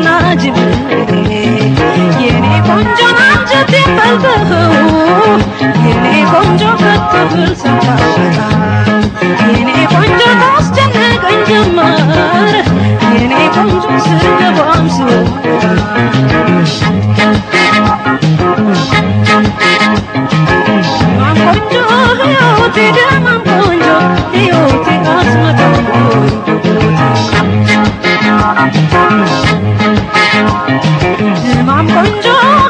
ናጅብ የኔ ቆንጆ ናንጀት የፈልበኸው የኔ ቆንጆ ከትብል ሰንታታ የኔ ቆንጆ ታስጨነቀኝ ጀመር የኔ ቆንጆ ስገባም ስወጣ ማን ቆንጆ ሕይወቴ ደማም ቆንጆ ሕይወቴ አስመጣም ደማም ቆንጆ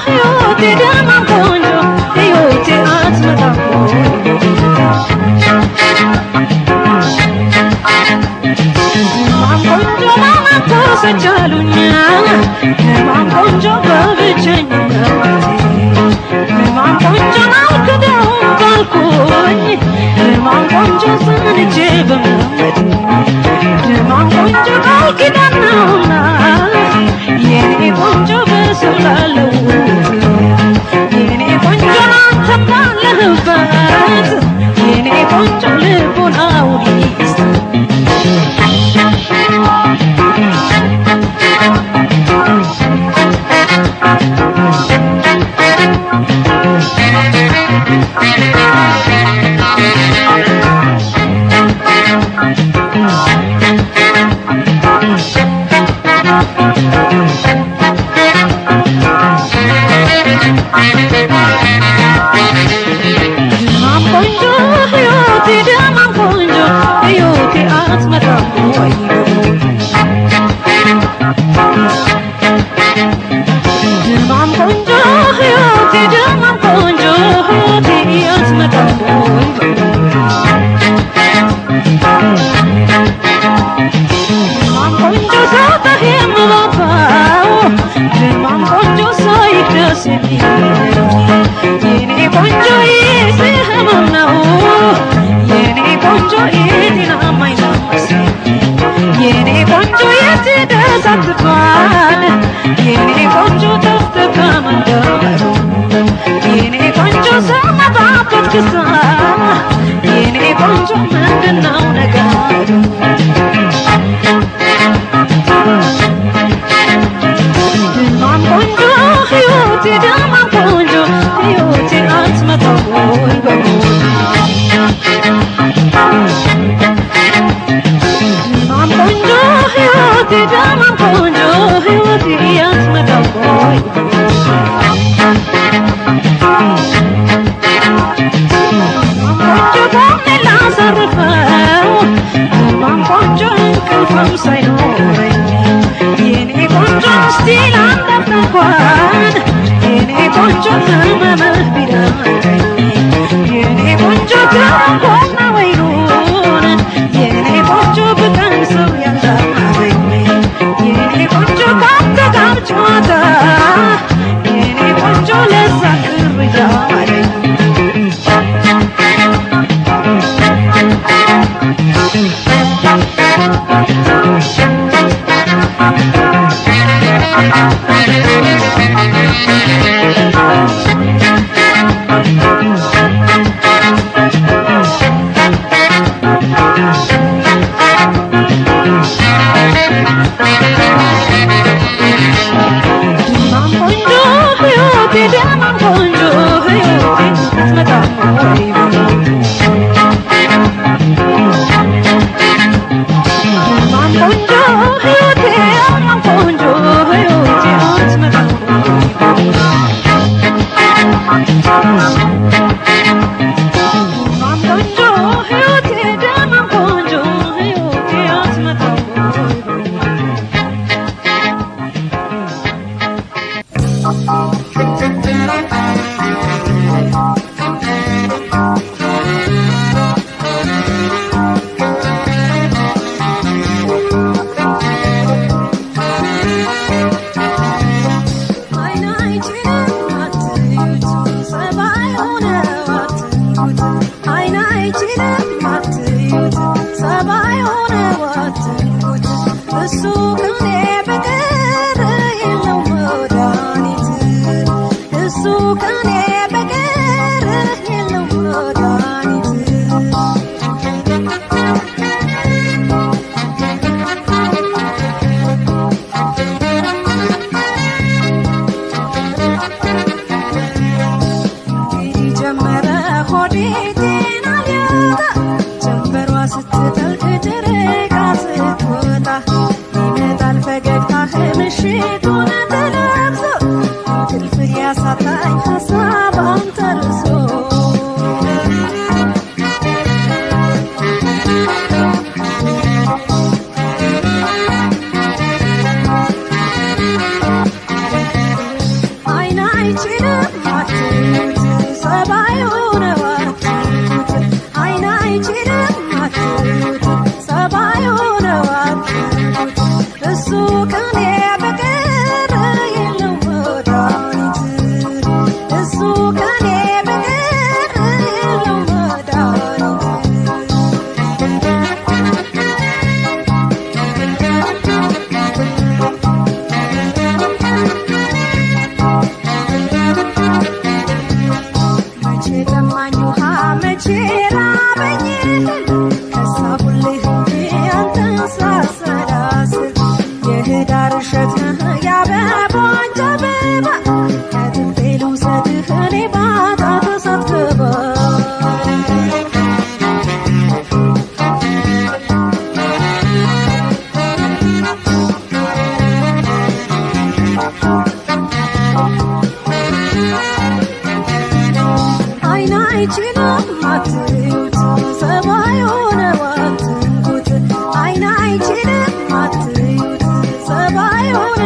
ሕይወቴ ደማም ቆንጆ ሕይወቴ አስመጣም ደማም ቆንጆ ማማን ተሰቻሉኛ ደማም ቆንጆ በብቸኝነቴ ደማም ቆንጆ ናልክደውም ካልኩኝ ደማም ቆንጆ ሰንቼ በመመድ ደማም ቆንጆ ቃል ኪዳን ነውና የኔ ቆንጆ በሰው ላለው የኔ ቆንጆ ናንተም ባለህበት የኔ ቆንጆ ልቦናው ይስጥ ደማም ቆንጆ ሕይወቴ ደማም ቆንጆ ሕይወቴ አትመጣም ወይ ደማም ቆንጆ ሕይወቴ ደማም ቆንጆ ሕይወቴ አትመጣም ወይ ደማም ቆንጆ ሳጣህ የምባባው ደማም ቆንጆ ሳይህ ደስ የሚለው የኔ ቆንጆ ይስህመም ነው የኔ ቆንጆ የጤናማ አይናመስ የኔ ቆንጆ የትደስ አትባል የኔ ቆንጆ ተፍተካ መንደሩ የኔ ቆንጆ ሰመባበት ክሳ የኔ ቆንጆ ምንድነው ነገሩ ደማም ቆንጆ ሕይወቴ ደማም ቆንጆ ሕይወቴ አትመጣም ወይ ደማም ቆንጆ ሕይወቴ ደማም ቆንጆ ሕይወቴ አትመጣም ወይ ደማም ቆንጆ ጎኔ ላሳርፈው ደማም ቆንጆ እንቅልፍም ሳይኖረኝ የኔ ቆንጆ እስቲ ላንዳፍታ እንኳን የኔ ቆንጆ ህመምህ ቢዳኝ የኔ ቆንጆ ከረንኮና ወይኑን የኔ ቆንጆ ብቀምሰው ያልዳማረኝ የኔ ቆንጆ ካንተ ጋር ጨዋታ የኔ ቆንጆ ለዛ ቅር እያለኝ ምሽቱን ተለብሶ እንቅልፍ ያሳጣኝ ሀሳብ አንተርሶ አይን አይችልም አትዩት ሰባዩን አትዩት አይን አይችልም አትዩት ሰባዩን አትዩት እሱ ከኔ በቀር የለው መድኃኒት እሱ ከኔ በቀር የለው መድኃኒት መቼ ጠማኝ ውሃ መቼ ራበኝ ከሳቡልህ እንጂ አንተን ሳሰላስል የህዳር እሸት ነህ የአበቦች አበባ ከትቤ ልውሰድህ እኔ ባጣት ሳትገባ አይን አይችልም አትዩት ሰባዩን አትንኩት አይን አይችልም አትዩት ሰባዩን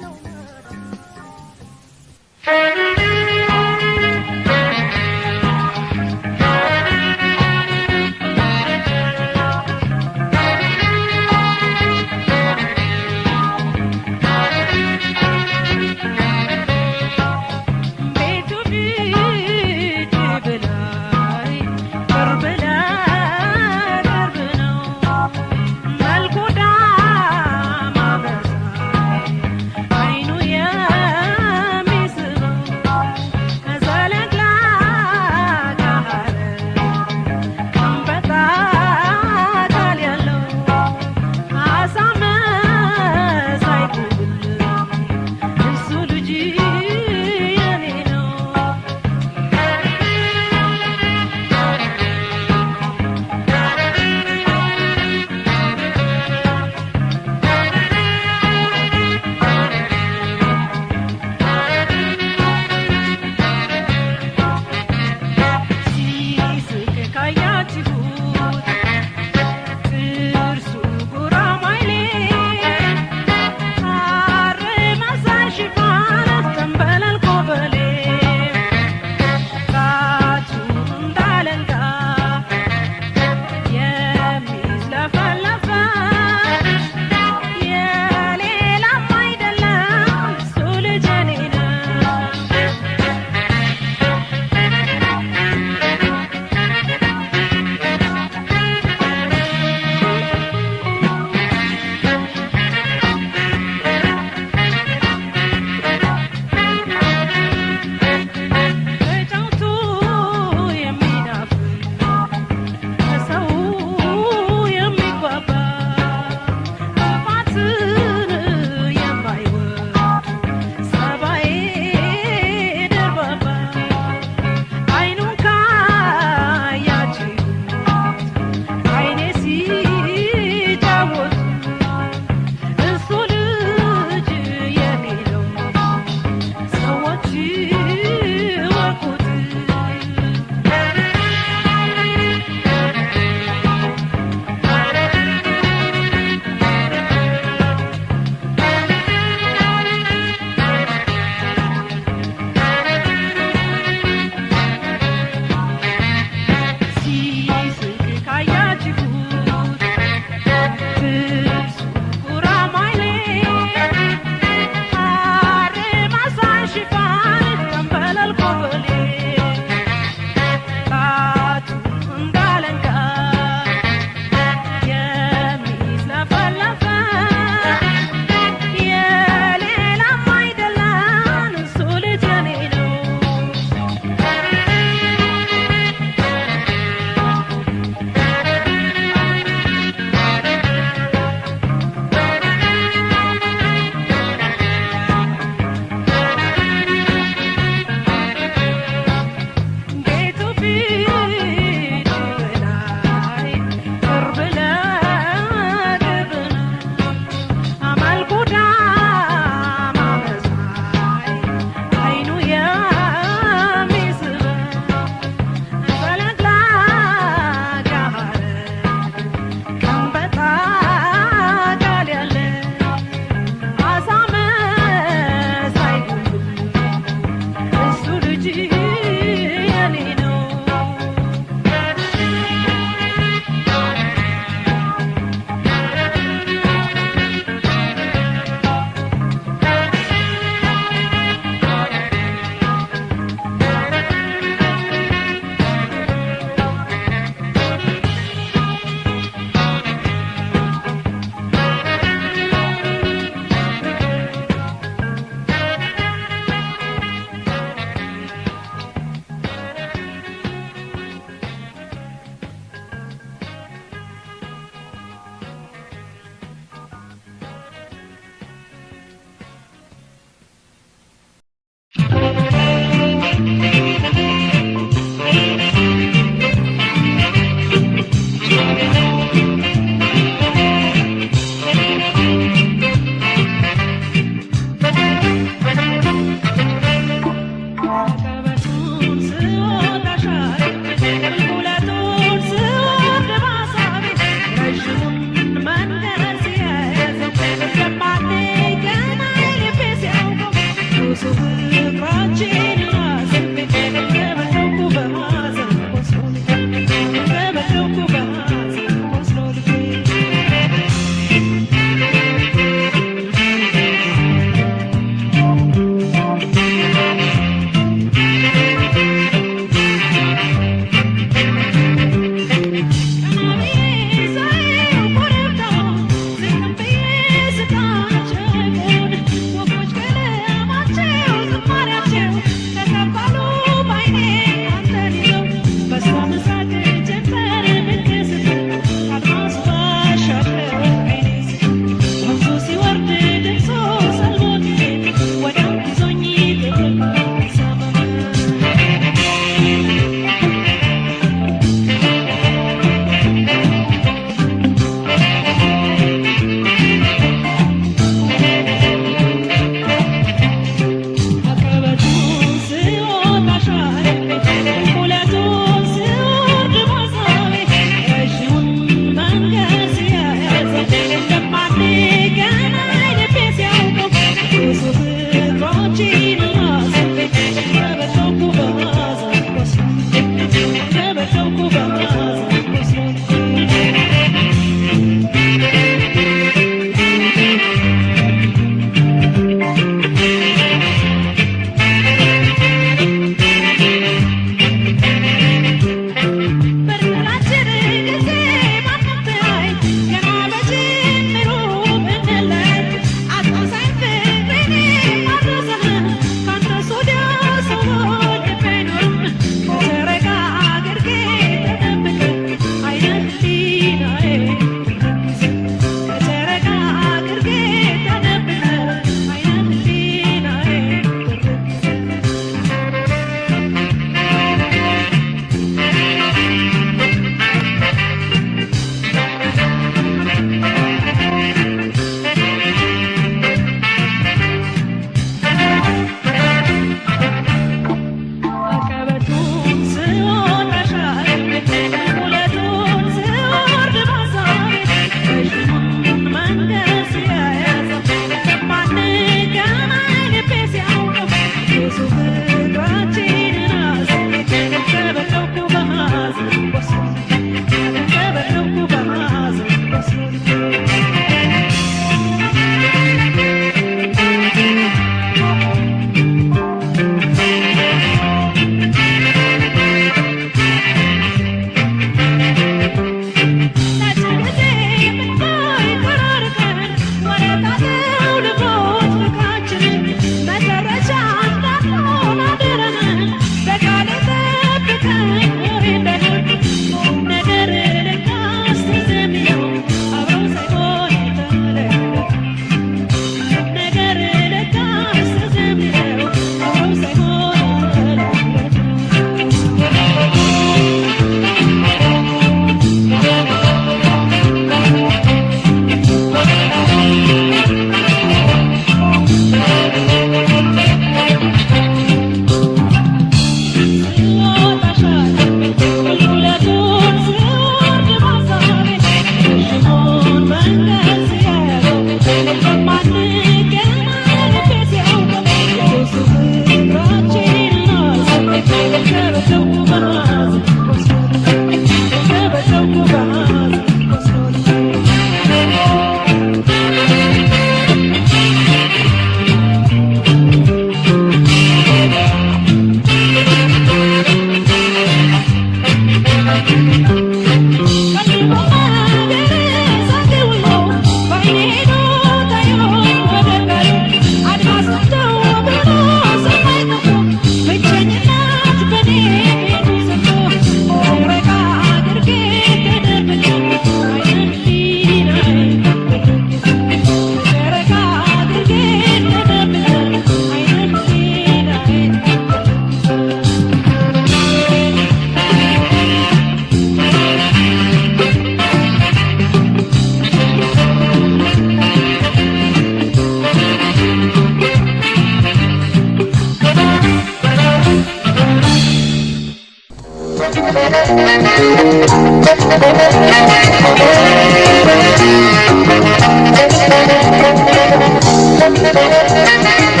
Thank you.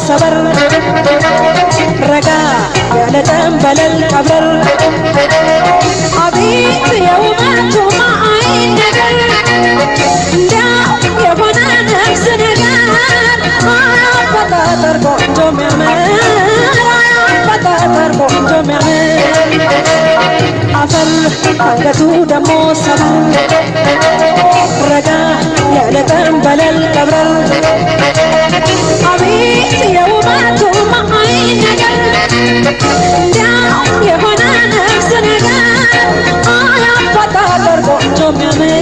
ሰበር ረጋ ያለ ጠንበለል ቀብረር አቤት የውበቱ ማአይን ነገር እንዲያው የሆነ ነፍስ ነገር አያበጣጠር ቆንጆ ሚያምር አያበጣጠር ቆንጆ ሚያምር አፈር አንገቱ ደሞ ሰበር ረጋ ያለ ጠንበለል ቀብረር አቤት የውበቱ ማአይን ነገር እንዲያው የሆነ ነፍስ ነገር አያበጣጠር ቆንጆ ሚያምር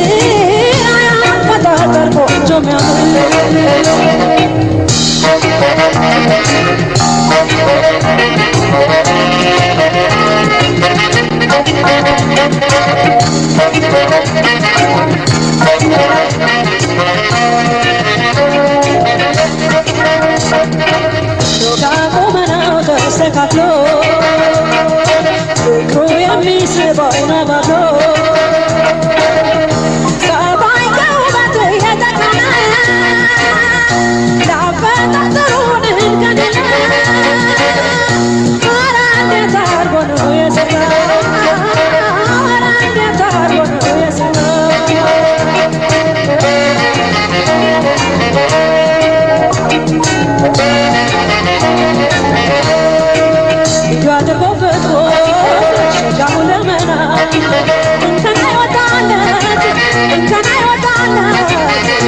አያበጣጠር ቆንጆ ሚያምር ተስተካክሎ ፍቅሩ የሚስበው ነባብሎ ሰባይ ከውበት የተቀነ ላፈጣጠሩን እንገድል ኧረ እንዴት አርጎ ነው የሰራው ኧረ እንዴት አርጎ ነው የሰራው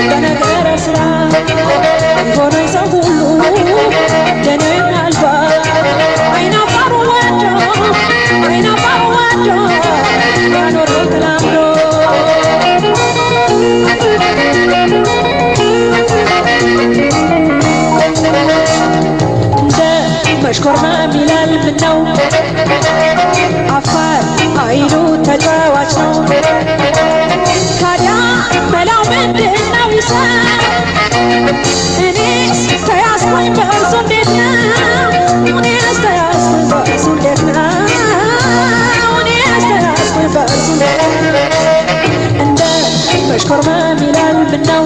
በነገረ ስራ ሆነ ሰው ሁሉ ደኔ አልባ አይናፋሩ ወዶ ያኖር ተላምዶ እንደ መሽኮርመም ይላል ምነው አፋር አይሉ ተጫዋች ነው ታዲያ መላው ምንድነው ይሰር እኔስ ተያዝኩኝ በእርሱ እንዴት ነው እኔስ ተያዝኩኝ በእርሱ እንዴት ነው እኔስ ተያዝኩኝ በእርሱ እንደ መሽኮርመም ይላል ምነው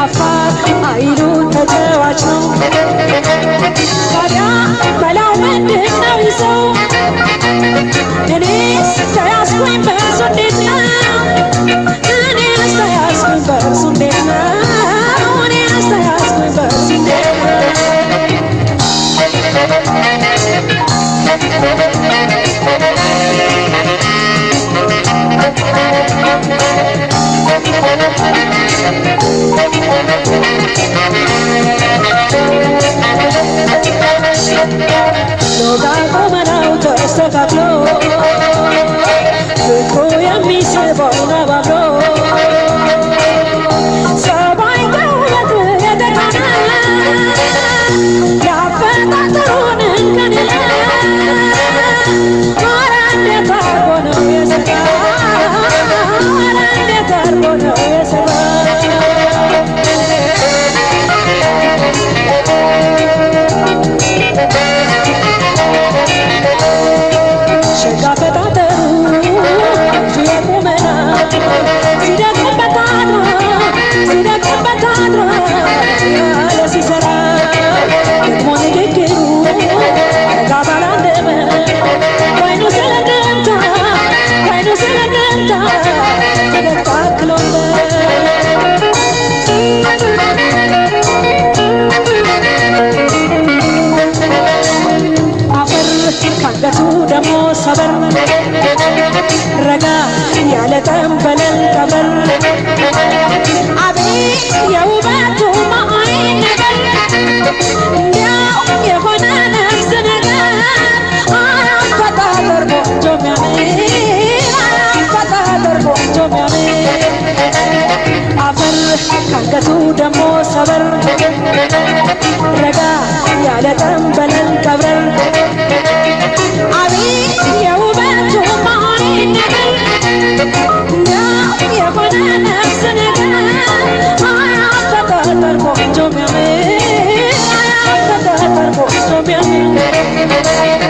አፋር አይሉ ተጫዋች ነው ታዲያ መላው ምንድነው ይሰው እኔስ ተያዝኩኝ በእርሱ እንዴት ነው እኔስ ተያዝኩኝ በእርሱ እንዴት ነው እኔስ ተያዝኩኝ በእርሱ እንዴት ነው ሎጋ ቆመናው ተስተካክሎ ፍቅሩ የሚስበው ነባብሎ ሰባይ ከውበት የተቀነ ያፈጣጠሩን እንገድል ኧረ እንዴት አርጎ ነው የሰራው ኧረ እንዴት አርጎ ነው የሰራው ረጋ ያለ ጠንበለል ቀበር አቤት የውበቱ ማዕረግ ነገር እንዲያው የሆነ ነፍስ ነገር አፈጣጠር ቆንጆ የሚያምር አፈጣጠር ቆንጆ የሚያምር አፈር ካንገቱ ደሞ ሰበር ረጋ ያለ ጠንበለል ቀብረር አቤት የውበቱ ማዕረግ ነገር እንዲያው የሆነ ነፍስ ነገር አፈጣጠር ቆንጆ የሚያምር አፈጣጠር ቆንጆ የሚያምር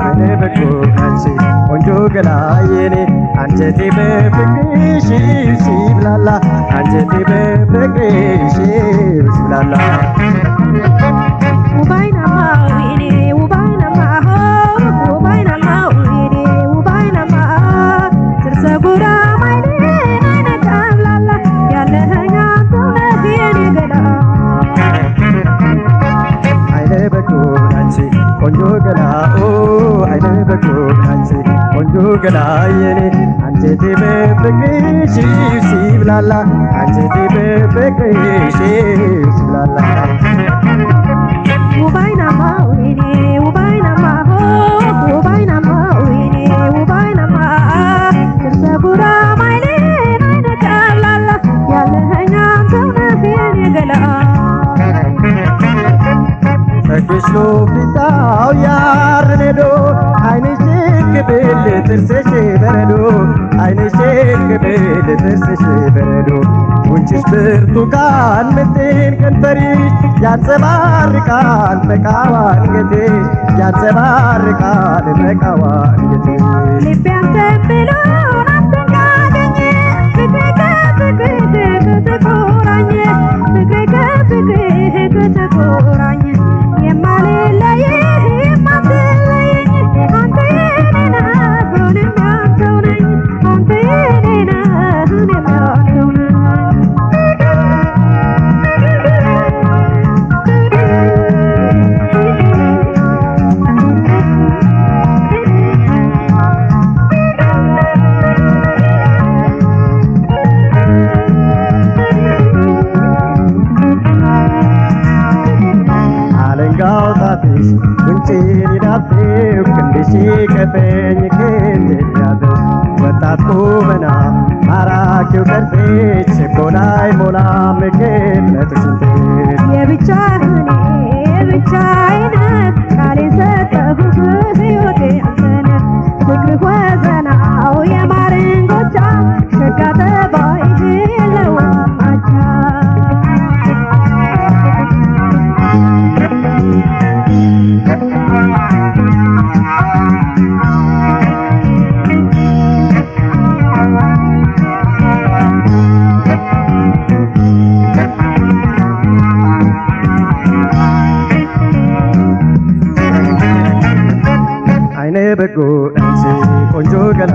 አይነ በጎ አንቺ ቆንጆ ገላ የኔ አንጀቴ በፍቅርሽ ሲብላላ አንጀቴ በፍቅርሽ ሲብላላ ውባይናማ ወይኔ ውባይናማ ውባይናማ ወይኔ ውባይናማ ስርሰጉራ ማይኔ አይነ ቀብላላ ያለኸኛ ተውነት የኔ ገላ አይነ በጎ አንቺ ቆንጆ ገላ አይነ በጎ አንቺ ቆንጆ ገላ የኔ አንጀቴ በፍቅርሽ ሲብላላ አንጀቴ በፍቅርሽ ሲብላላ ውባይናማ ወይኔ ውባይናማ ውባይናማ ወይኔ ውባይናማ ስርሰጉራ ማይኔ አይነ ቀብላላ ያለኸኛ ተውነት የኔ ገላ ተክሽ ፊታው ያርኔዶ አይንሽ ክብል ጥርስሽ በረዶ አይንሽ ክብል ጥርስሽ በረዶ ጉንጭሽ ብርቱካን ምጥን ከንፈርሽ ያንጸባርቃል መቃዋ አንገትሽ ያንጸባርቃል መቃዋ አንገትሽ ልቤ አንተን ብሎ አንተን ካገኘ ፍቅሬ ከፍቅርህ ከተቆራኘ ፍቅሬ ከፍቅርህ ከተቆራኘ የማልለይህ የማትለየኝ አንተ የኔ ነህ እኔም ያንተው ነኝ አንተ የኔ ነህ እኔም ያንተው ነኝ አለንጋው ጣትሽ ጉንጬን ይዳብው ክንድሽ ከፈኝ ክንድ ያዘው ወጣት ቁመና ማራኪው ቅርጽሽ ችኮላይ ሞላ ምክንያትሽ የብቻህን የብቻዬን ቃል የሰጠሁህ ሕይወቴ አንተነህ ፍቅርህ ወዘናው የማርን ጎቻ ሸጋ ጠባይህ የለውም አቻ አይነ በጎ አንቺ ቆንጆ ገላ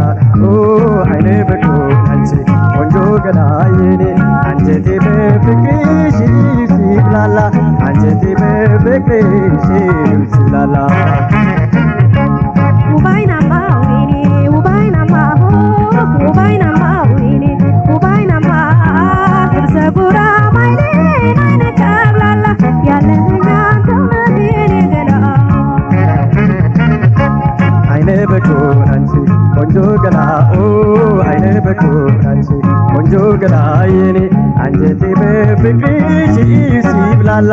አይነ በጎ አንቺ ቆንጆ ገላ የኔ አንጀቴ በፍቅርሽ ሲብላላ አንጀቴ በፍቅርሽ ሲብላላ ውባይናማ ወይኔ ውባይናማ ውባይናማ ወይኔ ውባይናማ ስርሰጉራ ማይኔ አይነ ቀብላላ ያለኸኛ ተውነት የኔ ገላ አይነ በጎ አንቺ ቆንጆ ገላ አይነ በጎ አንቺ ቆንጆ ገላ የኔ አንጀቴ በፍቅርሽ ሲብላላ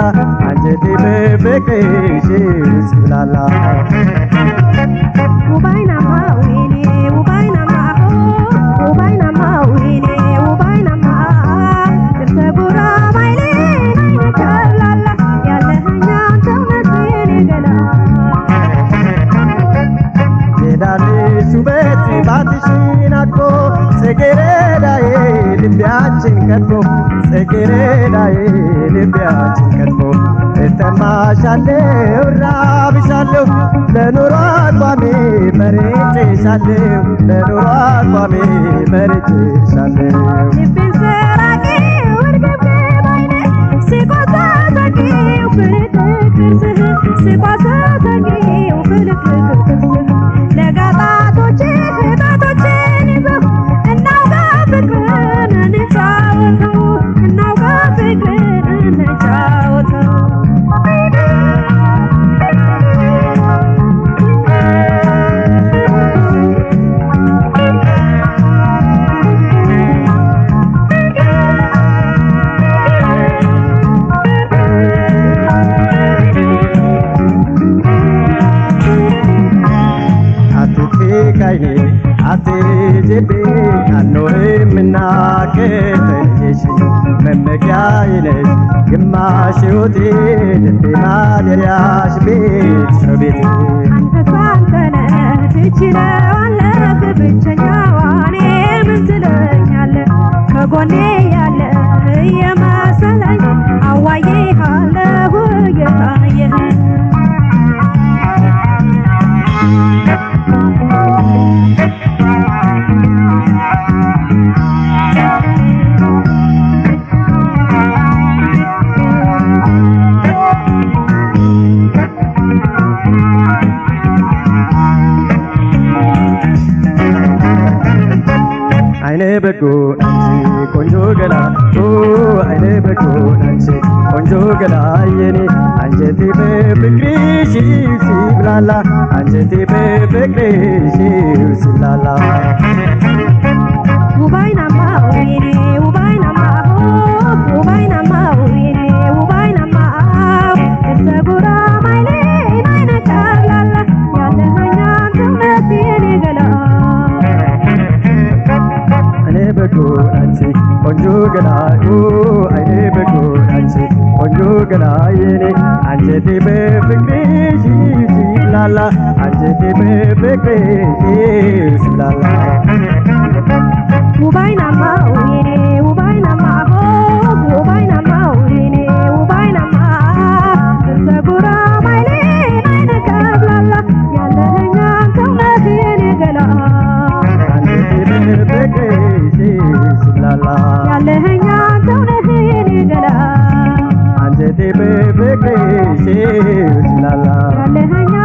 አንጀቴ በፍቅርሽ ሲብላላ ውባይናማ ወይኔ ውባይናማ ውባይናማ ወይኔ ውባይናማ ስርሰጉራ ማይኔ አይነ ቀብላላ ያለኸኛ ተውነት የኔ ገላ ሄዳለሽ ውበት ባትሽን አቆ ጽጌረዳዬ ልቢያችን ከቶ ጽጌረዳዬ ልቢያችን ከቶ እጠማሻለሁ እራብሻለሁ ለኑሮ አቋሜ መርጬሻለሁ ለኑሮ አቋሜ መርጬሻለሁ ልቤን ሰራቂው እርግብግብ አይኔ ሲቋሳሰቂው ፍልቅልቅ ጥርስህ ሲቋሳሰቂው ፍልቅልቅ ጥርስህ ለጋጣቶችህ ጣቶችን ይዘው እናውጋ ፍቅርን እንጫወተው እናውጋ ፍቅርን እንጫወተው ካይኔ አትጅቤ አልኖርምና ከተለየሽ መመኪያዬ ነሽ ግማሽ ሕይወቴ ልቤ ማደሪያሽ ቤት ሰው ቤቴ አንተ ትችለዋለህ ብቸኛዋ እኔ ምን ትለኛለህ ከጎኔ ያለ የመሰለኝ አዋዬሃለሁ እየታየኸኝ አይኔ በጎ አንቺ ቆንጆ ገላ አይኔ በጎ አንቺ ቆንጆ ገላ የኔ አንጀቴ በፍቅርሽ ሲብላላ አንጀቴ በፍቅርሽ ሲብላላ ውባይናማ ወይኔ ውባይናማ ውባይናማ ወይኔ ውባይናማ እሰጉራ ማይሌ ናይነ ጫላላ ያለኸኛ ትውነት የኔ ገላ አይኔ በጎ አንቺ ቆንጆ ገላ አይኔ በጎ አንቺ ቆንጆ ገላ የኔ አንጀቴ በፍቅርሽ ሲብላላ አንጀቴ በፍቅርሽ ሲብላላ ውባይናማ ወይኔ ውባይናማ ውባይናማ ወይኔ ውባይናማ እሰጉራ ማይሌ ናይነ ጫላላ ያለኸኛ ትውነት የኔ ገላ አንጀቴ በፍቅርሽ ሲብላላ ያለኸኛ ትውነት የኔ ገላ አንጀቴ በፍቅርሽ ሲብላላ ያለኸኛ